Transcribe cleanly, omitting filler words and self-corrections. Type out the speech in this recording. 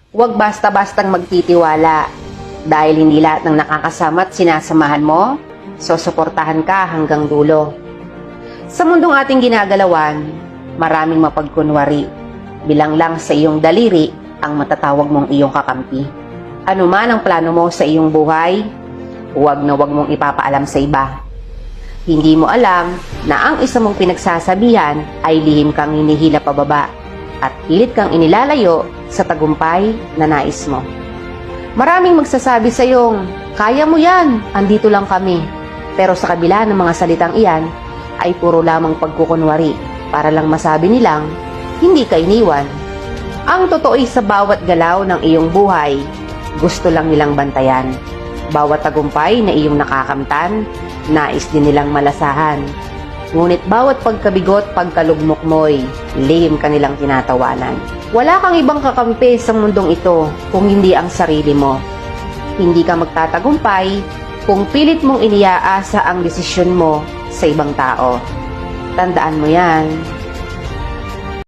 Huwag basta-bastang magtitiwala dahil hindi lahat ng nakakasama at sinasamahan mo, susuportahan ka hanggang dulo. Sa mundong ating ginagalawan, maraming mapagkunwari. Bilang lang sa iyong daliri ang matatawag mong iyong kakampi. Ano man ang plano mo sa iyong buhay, huwag na huwag mong ipapaalam sa iba. Hindi mo alam na ang isa mong pinagsasabihan ay lihim kang hinihila pababa at pilit kang inilalayo sa tagumpay na nais mo. Maraming magsasabi sa iyong, kaya mo yan, andito lang kami. Pero sa kabila ng mga salitang iyan, ay puro lamang pagkukunwari para lang masabi nilang, hindi ka iniwan. Ang totoo ay sa bawat galaw ng iyong buhay, gusto lang nilang bantayan. Bawat tagumpay na iyong nakakamtan, nais din nilang malasahan. Ngunit bawat pagkabigot, pagkalugmok mo'y lihim kanilang tinatawanan. Wala kang ibang kakampi sa mundong ito kung hindi ang sarili mo. Hindi ka magtatagumpay kung pilit mong iniaasa ang desisyon mo sa ibang tao. Tandaan mo yan.